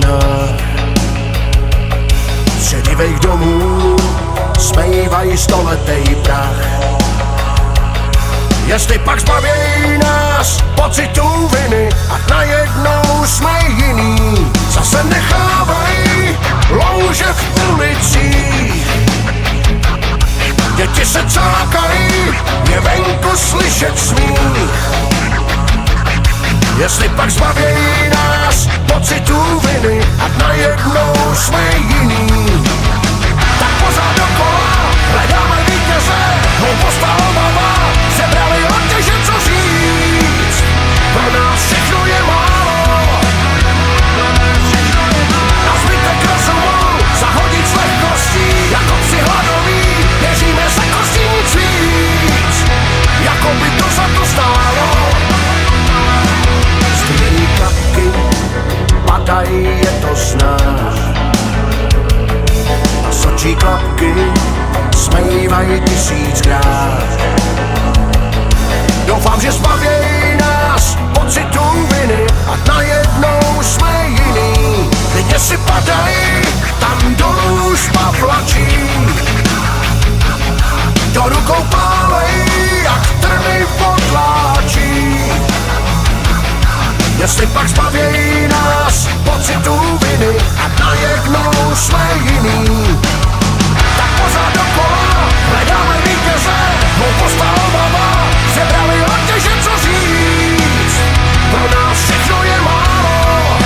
ruinách šedivých domů smejvají stoletý prach. Jestli pak zbavějí nás pocitů viny a najednou jsme jiný, zase nechávají louže v ulicích. Děti se cákají, je venku slyšet smích. Jestli pak zbavějí nás pocitů viny a najednou jsme jiný, tak pořád dokola hledáme vítěze. Hloupost a obava sebrali od těže co říct. Pro nás všechno je málo, na zbytek rozumu zahodit s lehkostí. Jako psi hladoví běžíme se kostí, nic víc, jako by to za to stálo. Stejný kapky padají, je to znát. A sočí klapky smejvají tisíckrát. Doufám, že zbavějí nás pocitů viny a najednou jsme jiný. Lidi si padají, tam dolů už pavlačí. Do rukou pálejí, jak trny potláčí. Jestli pak zbavějí nás pocitů viny a najednou jsme jiný, tak pořád dokola hledáme vítěze. Hloupost a obava sebrali od těže co říct. Pro nás všechno je málo,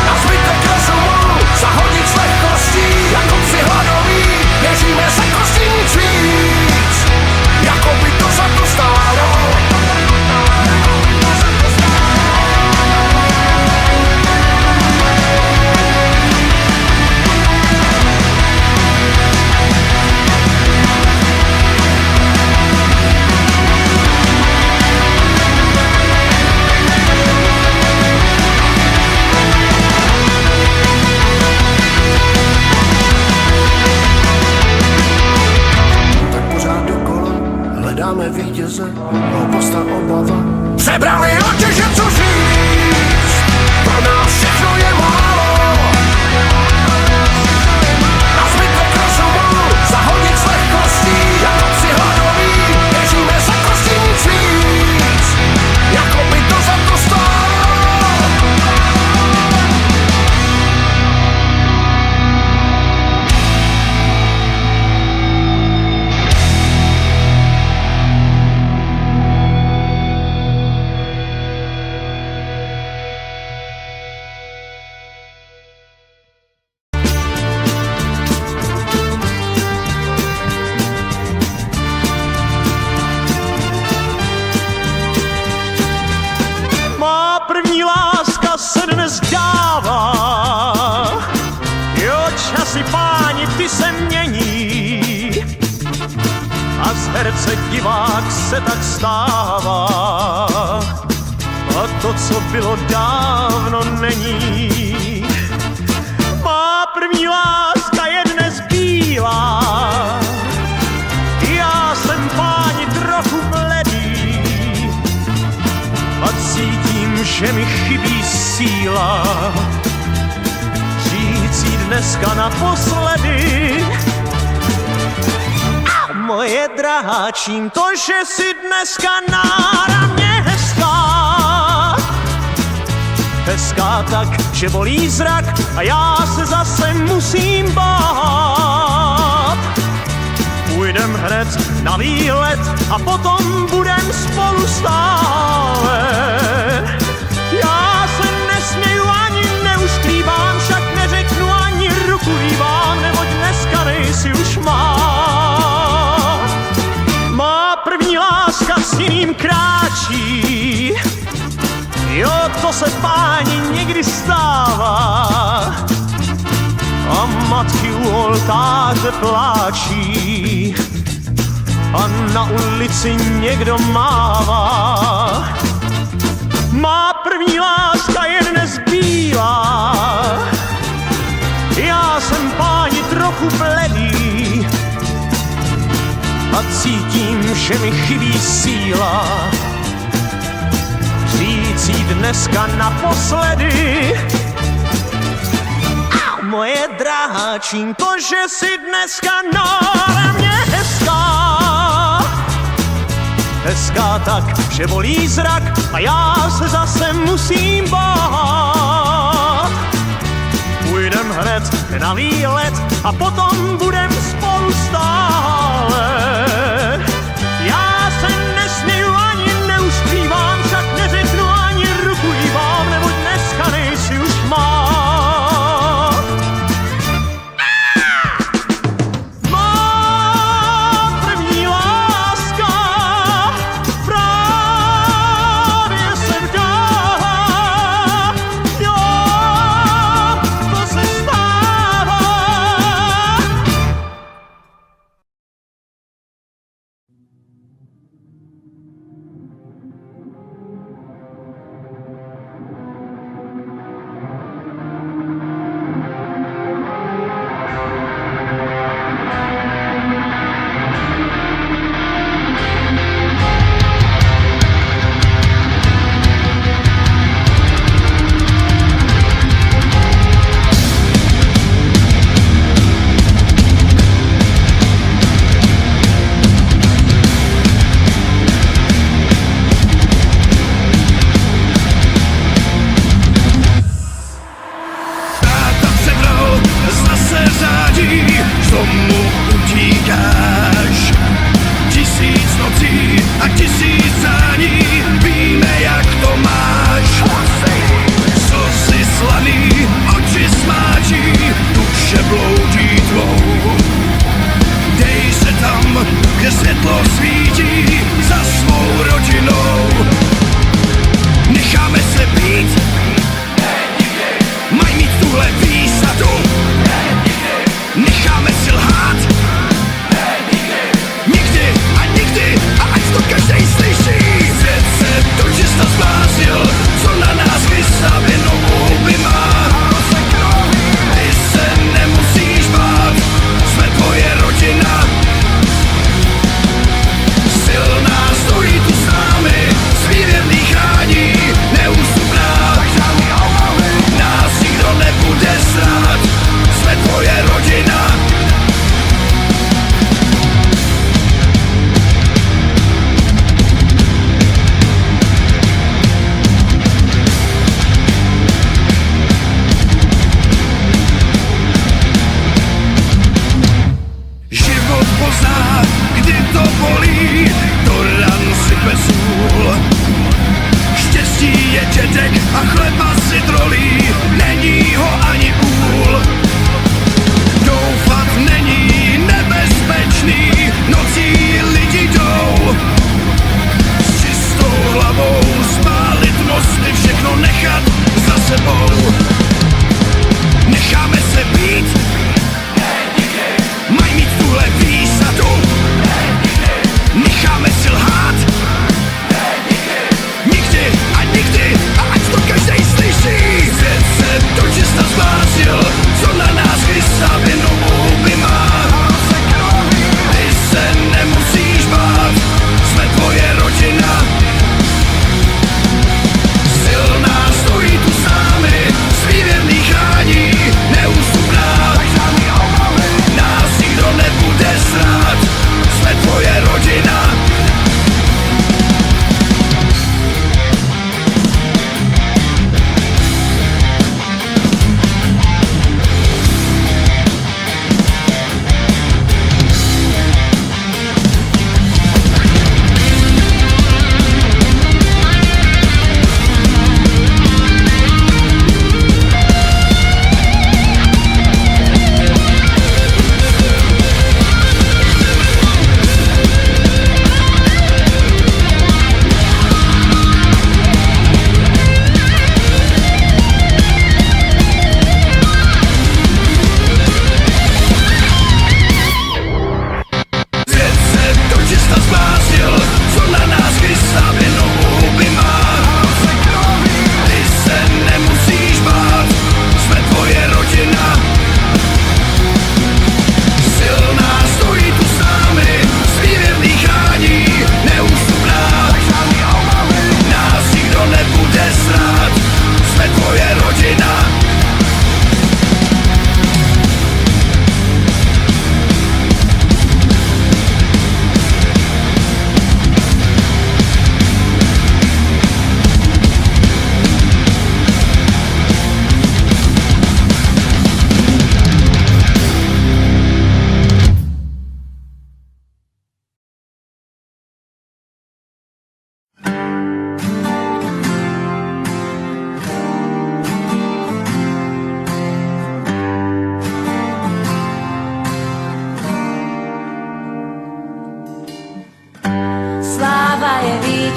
na zbytek rozumu zahodit s lehkostí. Jako psi hladoví běžíme se kostí, nic víc, jako by to za to stálo. Hledáme vítěze, hloupost a obava přebrali od těže co říct. Pro nás všechno je málo, na zbytek rozumu zahodit s lehkostí. Jako psi hladoví běžíme se kostí, nic víc, jako by to za to stálo. První láska se dnes dává, jo, časy páni, ty se mění a z herce divák se tak stává a to, co bylo dávno, není. Má první láska je dnes bílá, já jsem páni trochu bledý a cítím, že mi chybí síla říct jí dneska naposledy. A moje drahá, čím to, že jsi dneska náramně hezká? Hezká tak, že bolí zrak a já se zase musím bát. Půjdem hned na výlet a potom budem spolu stále. Já se nesměju ani neuskrývám, však neřeknu ani ruku dívám, neboť dneska nejsi už má. Má první láska s jiným kráčí, jo, to se páni někdy stává. A matky u oltáře pláčí a na ulici někdo mává. Má první láska je dnes bílá, já jsem páni trochu bledý a cítím, že mi chybí síla říct končící dneska naposledy. Moje drahá čínko, že si dneska na mě hezká. Hezká tak, že bolí zrak a já se zase musím bát. Půjdem hned na výlet a potom budem spolu stále. Já se nesměju ani neuskrývám, však neřeknu ani ruku jí vám, neboť dneska nejsi už má.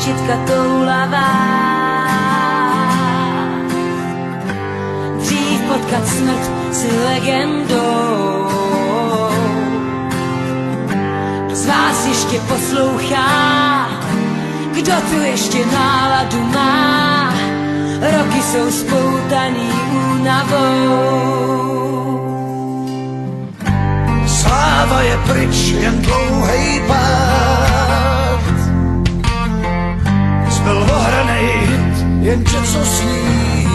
končitka toulavá. Dřív potkat smrt si legendou. Z vás ještě poslouchá, kdo tu ještě náladu má. Roky jsou spoutaný únavou. Sláva je pryč, jen dlouhej pád. Zbyl ohranej hit, jenže co s ním?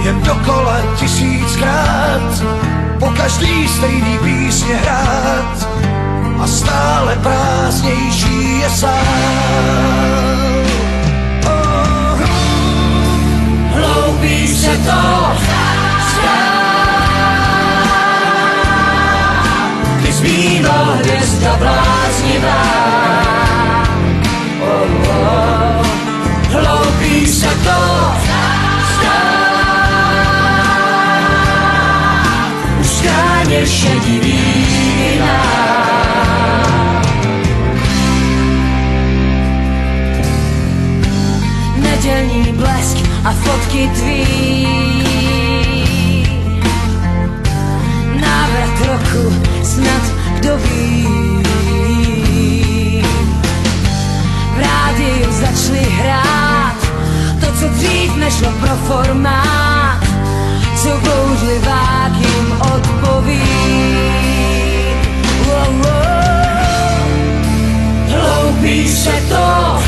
Jen dokola tisíckrát, po každý stejný písně hrát a stále prázdnější je sál. Hloupí se to zbývá hvězda bláznivá. Hloupí se to už skráně šedivý vina. Nedělní blesk a fotky tvý, návrat roku snad kdo ví. V rádiu začali hrát to, co dřív nešlo pro formát, co bouřlivák jim odpoví. Hloupí se to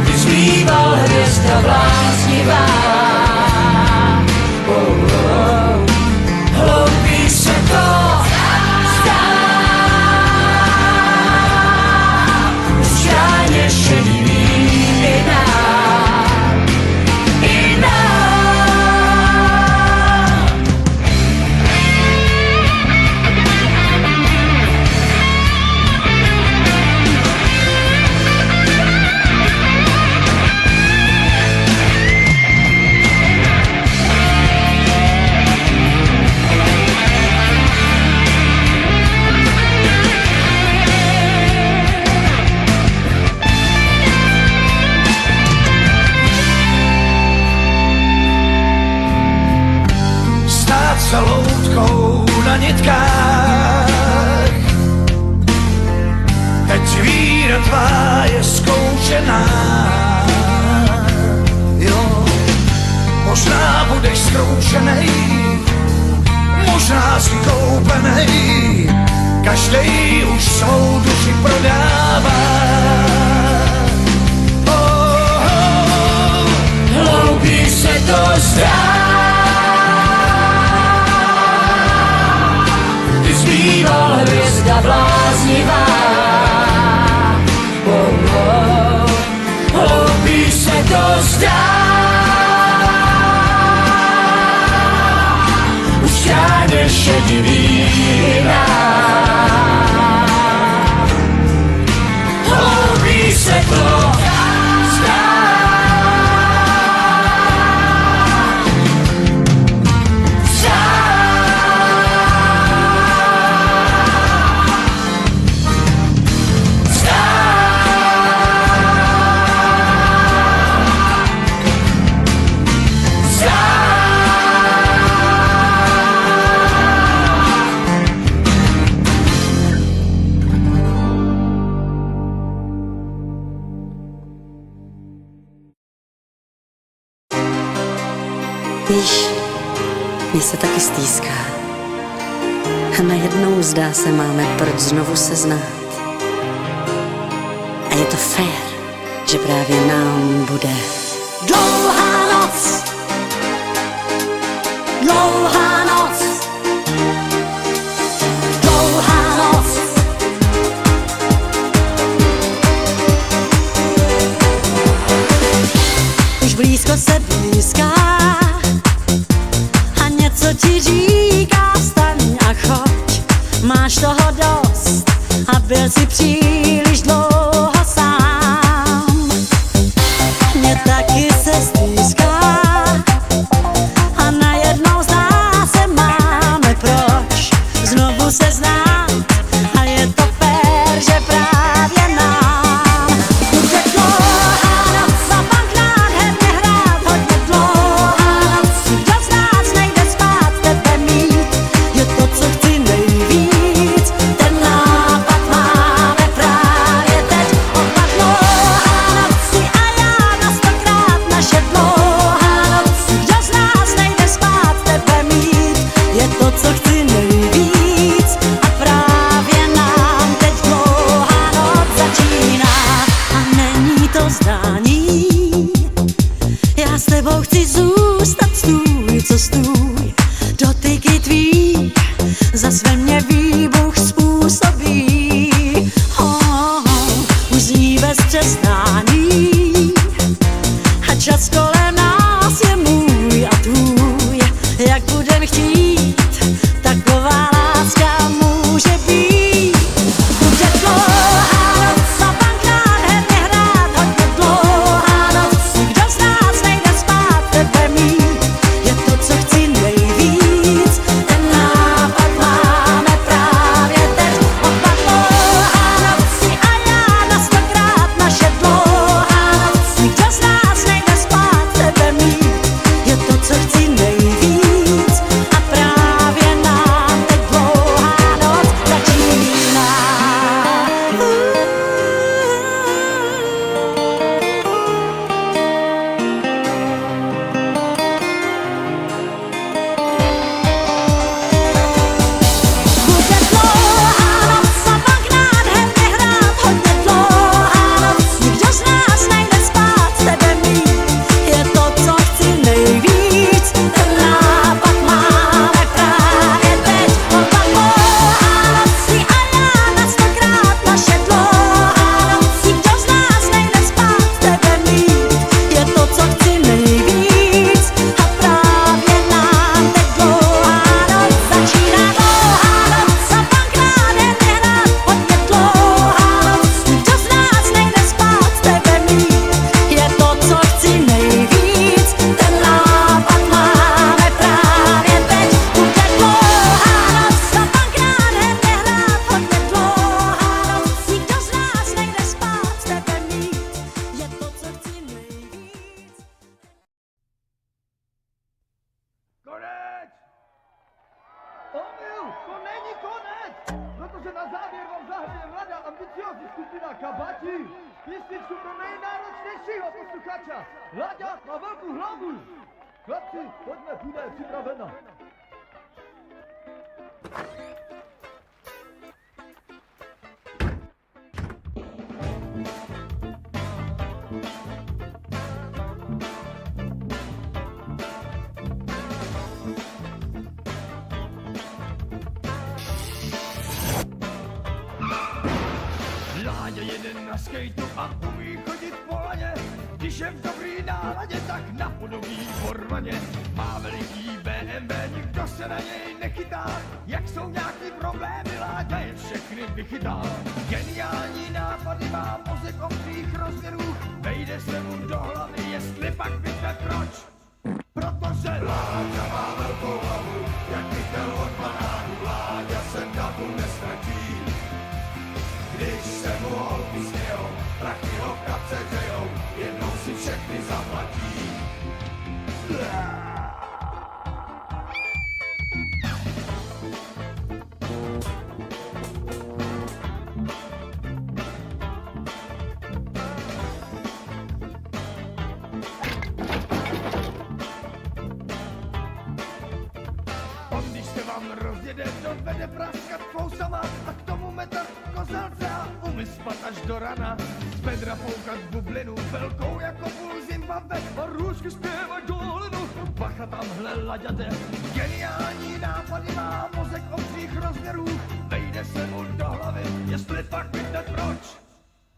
když zbýval hvězda bláznivá. Hloupí se to už žádně šedivý vina. Se loutkou na nitkách, teď víra tvá je zkoušená. Jo, možná budeš zkroušenej, možná si koupenej, každej už svou duši prodává. Hloupí se to zdá, zbývá hvězda bláznivá. Hloupí se to zdá, už žádně šedivý vina. Hloupí se to zdá, Víš, mně se taky stýská. A najednou zdá se, máme proč znovu se znát. A je to fér, že právě nám bude dlouhá noc, dlouhá noc, dlouhá noc. už blízko se blízká a něco ti říká, vstaň a choď, máš toho dost a byl si příliš dlouho sám. Mně taky se stýská a najednou zdá nepřestání. A čas kolem nás je můj a tvůj, jak budem chtít, taková láska může být. Bude dlouhá noc a pak nádherně hrát, hodně dlouhá noc, nikdo z nás nejde spát, tebe mít je to, co chci nejvíc. Ten nápad máme právě teď, oba dlouhá noc, ty a já na 100krát, naše dlouhá noc, nikdo z nás nejde spát, tebe mít je to, co chci nejvíc. A právě nám teď dlouhá noc začíná. Bude dlouhá noc a pak nádherně hrát, hodně dlouhá noc, nikdo z nás nejde spát, tebe mít je to, co chci nejvíc. Ten nápad máme právě teď, oba dlouhá noc, ty a já na 100krát, naše dlouhá noc, nikdo z nás nejde spát, tebe mít je to, co chci nejvíc. A právě nám teď dlouhá noc začíná. Dlouhá noc a pak nádherně hrát, hodně dlouhá noc, nikdo z nás nejde spát, tebe mít je to, co chci nejvíc. Ten nápad máme právě teď. Bude dlouhá noc a pak nádherně hrát, hodně dlouhá noc, nikdo z nás nejde spát, tebe mít je to, co chci nejvíc. Konec! Omyl, to není konec! Protože na závěr vám zahraje mladá ambiciózní skupina Kabati písničku pro nejnáročnějšího posluchača. Láďa má velkou hlavu! Chlapci, pojďme, půjde, je připravena. Láďa jede na skejtu a umí chodit po laně. Když je v dobrý náladě, tak napodobí porvaně. Má veliký BMW, nikdo se na něj nechytá. Jak jsou nějaký problémy, Láďa je všechny vychytá. Geniální nápady má mozek obřích rozměrů. Vejde se mu do hlavy, jestli pak víte proč. Protože Láďa má velkou hlavu, jak pytel od banánu. Láďa se davu nestratí. Když se mu holky smějou, prachy ho v kapse hřejou, jednou si všechny zaplatí. On když se vám rozjede, dovede praskat fousama a k tomu metat kozalce a umí spat až do rana. Z bedra poukat bublinu velkou jako půl Zimbabwe a růžky zpěvaj do hlinu. Bacha tamhle laďate, geniální nápady má mozek obřích rozměrů. Vejde se mu do hlavy, jestli pak víte proč.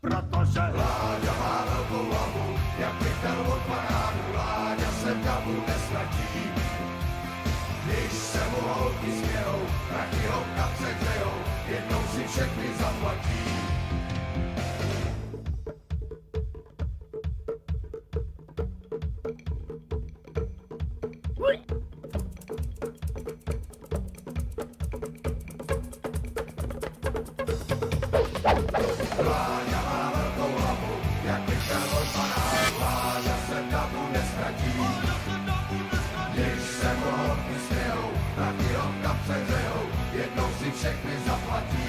Protože Láďa má velkou hlavu, jak pytel od banánu. Láďa se davu nestratí. Když se mu holky smějou, prachy ho v kapse hřejou, jednou si všechny zaplatí. Láďa má velkou hlavu, jak pytel od banánu. Láďa se davu nestratí. Když se mu holky smějou, prachy ho v kapse hřejou, jednou si všechny zaplatí.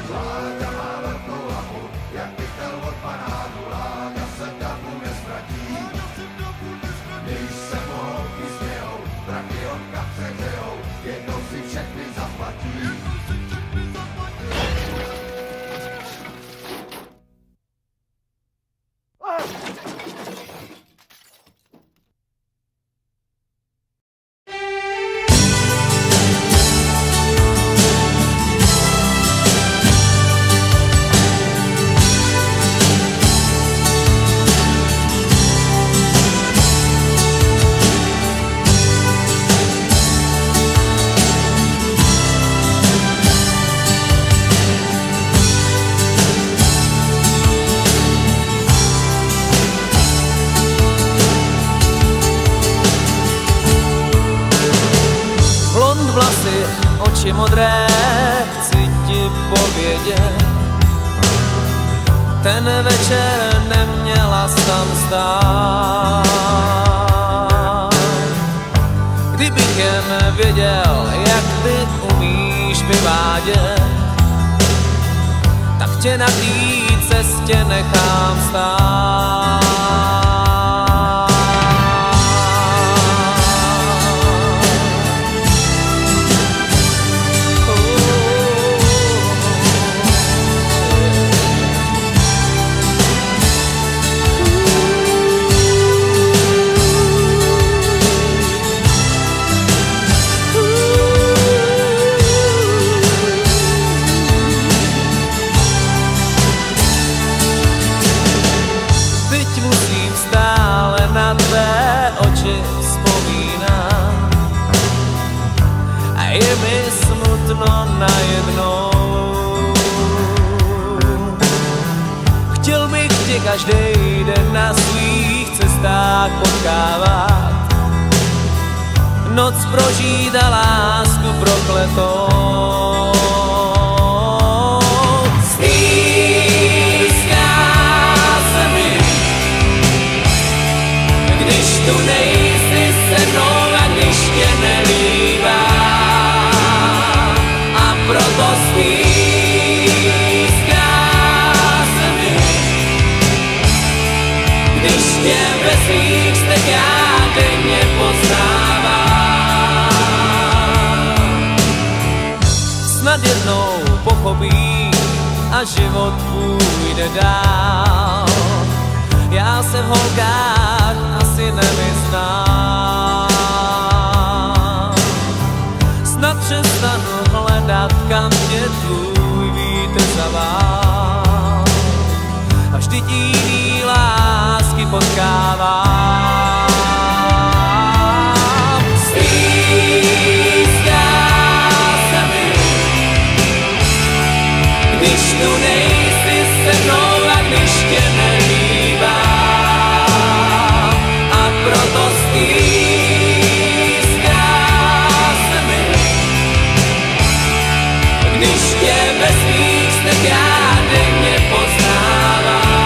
Láďa má velkou hlavu, jak pytel od banánu. Láďa se davu nestratí. Když se mu holky smějou, prachy ho v kapse hřejou, jednou si všechny zaplatí. oči modré, chci ti povědět, ten večer neměla tam stát. Kdybych jen věděl, jak ty umíš vyvádět, tak tě na té cestě nechám stát. Je mi smutno najednou. Chtěl bych tě každý den na svých cestách potkávat, noc prožít a lásku prokletou. Stýská se mi, když tu nejsi se mnou a když tě nelíbá. Proto stýská se mi, když tě ve svých snech já denně poznávám. Snad jednou pochopí a život půjde dál. Já se v holkách asi nevyznám. Snad přestanu hledat, kam tě tvůj vítr zavál. A vždyť jiný lásky potkávám. Stýská se mi, když tu nejsi se mnou a když tě nelíbá. A proto když tě ve svých snech já denně poznávám.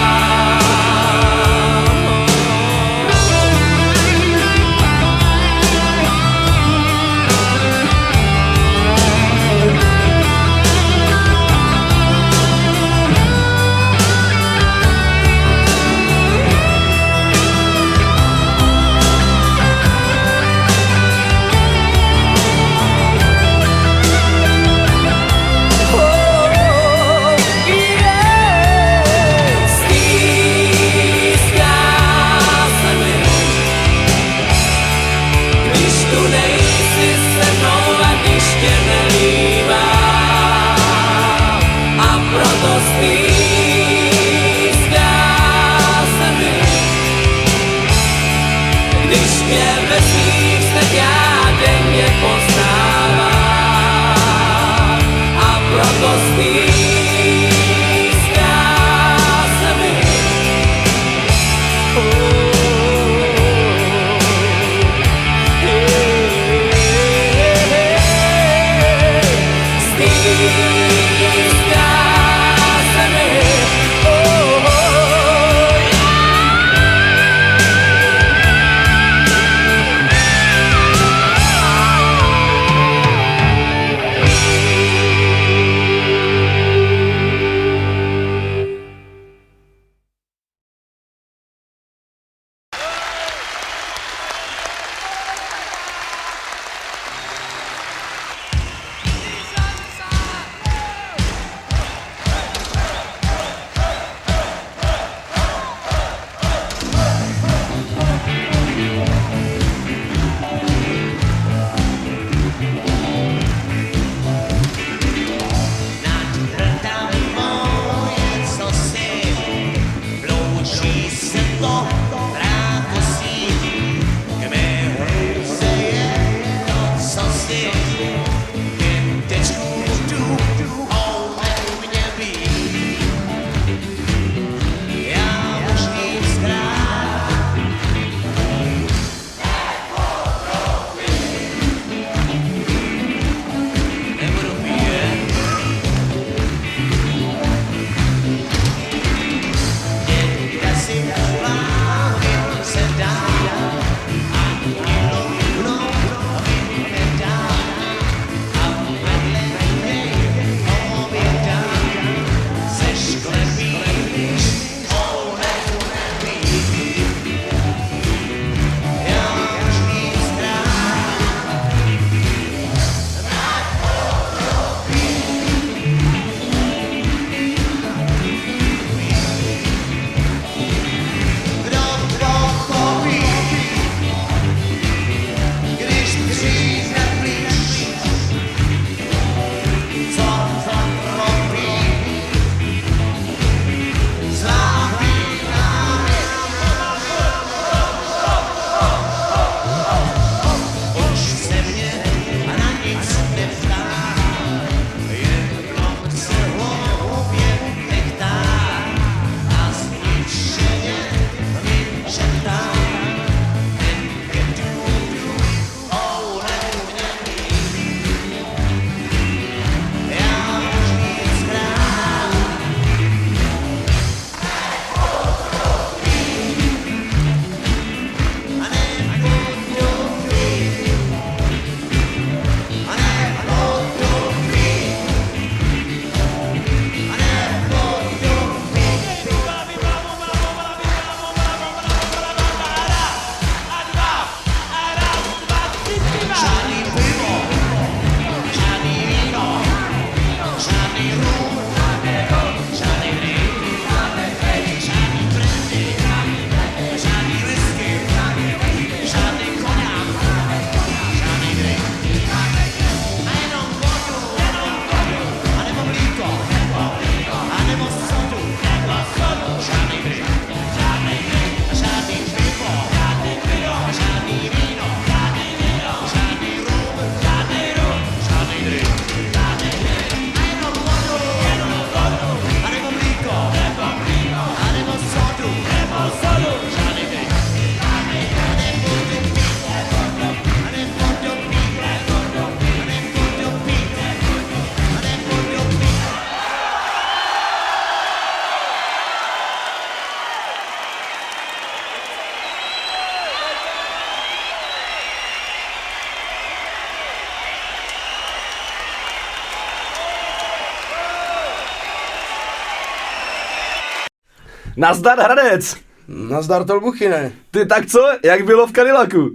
Nazdar Hradec! Nazdar Tolbuchine. Ty tak co? Jak bylo v Cadillacu?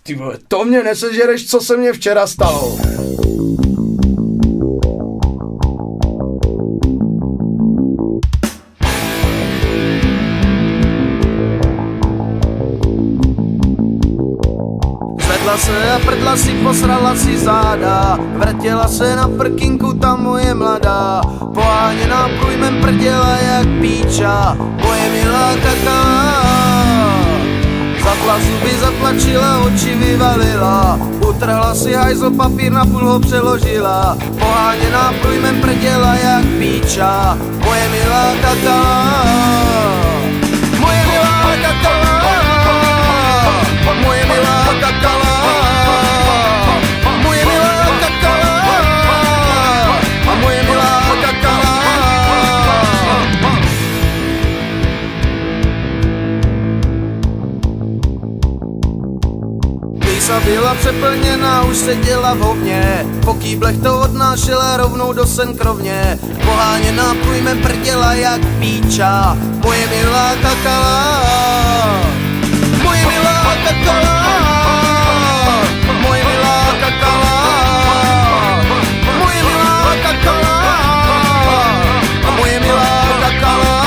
Ty vole, to mě nesežereš, co se mně včera stalo. Zvedla se a prdla si, posrala si záda, vrtěla se na prkinku ta moje mladá, poháněná průjmem prděla jak píča, moje milá kaká. Zapla zuby, zatlačila, oči vyvalila, utrhla si hajzl, papír na půl ho přeložila, poháněná průjmem prděla jak píča, moje milá kaká. Moje milá kakala, moje milá kakala, moje milá kakala, a moje milá kakala. Lísa byla přeplněná, už seděla v hovně, po kýblech to odnášela rovnou do senkrovně, poháněná průjmem prděla jak píča, moje milá kakala. Moje milá kakala, moje milá kakala, moje milá kakala, a moje milá kakala.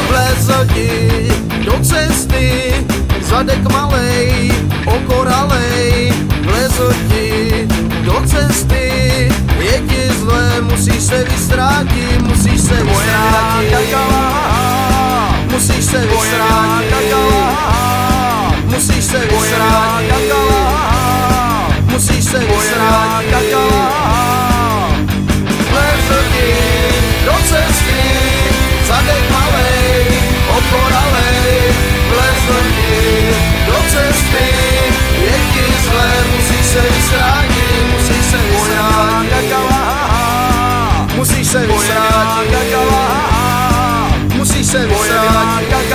Vlezl ti do cesty, zadek malej, okoralej. Vlezl ti do cesty, je ti zle, musíš se vystrátit, musíš se vystrátit. Musíš se vystrátit, musíš se vystrátit, musíš se vystrátit. Vlezl ti do cesty, zadek malej, okoralej. Vlezl ti do cesty, je ti zle, musíš se vystrátit, musíš se vystrátit. Musíš se vystrátit, musíš se vystrátit,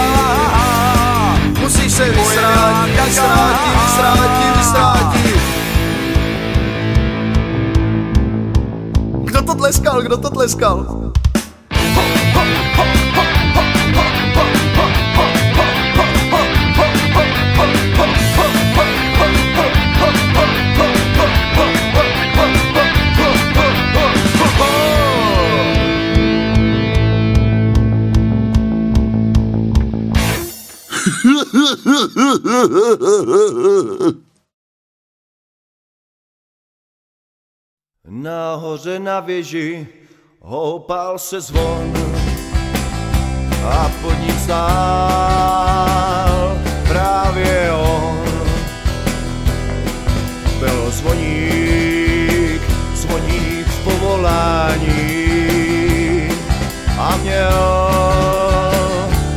musíš se vystrátit, vystrátit. Kdo to tleskal, kdo to tleskal? Nahoře na věži houpal se zvon a pod ním stál právě on. Byl zvoník, zvoník v povolání a měl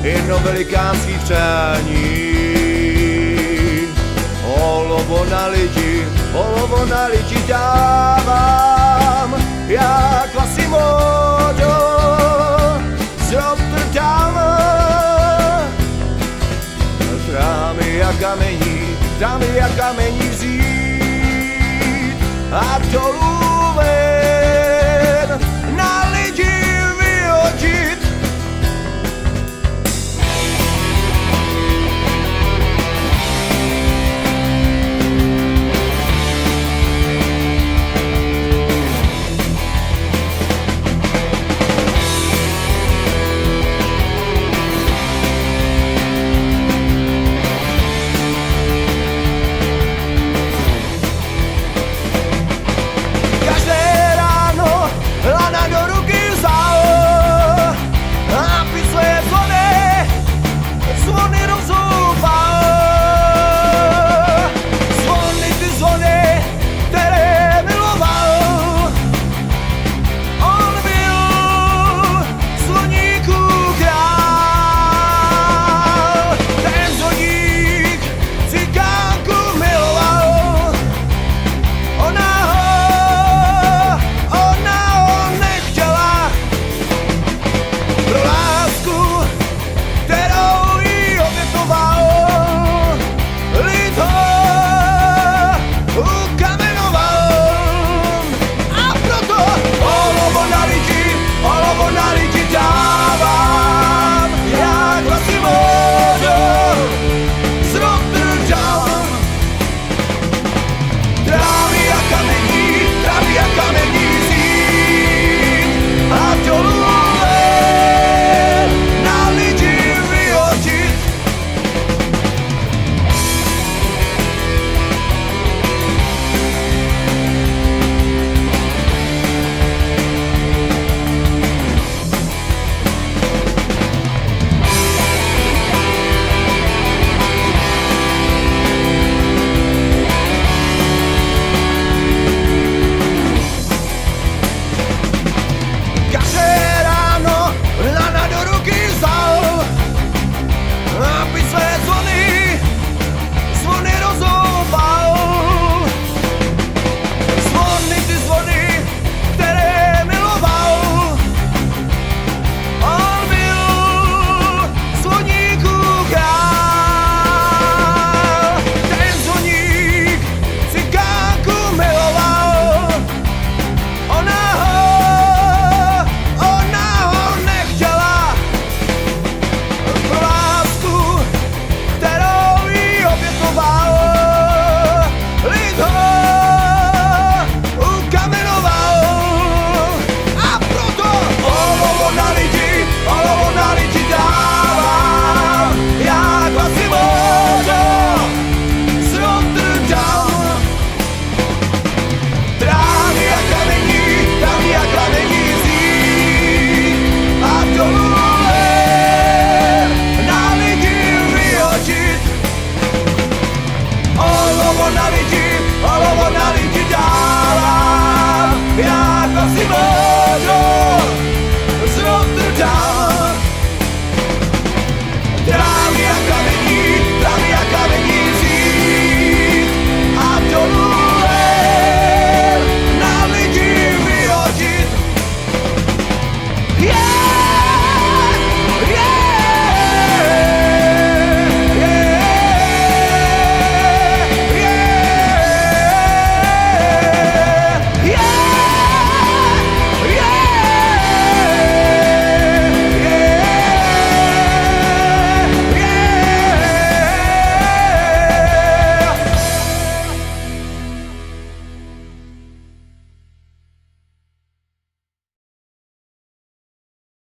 jedno velikánský přání. Olovo na lidi dávám, jak Quasimodo z Rotterdama. Drámy jak kamení vzít a dolů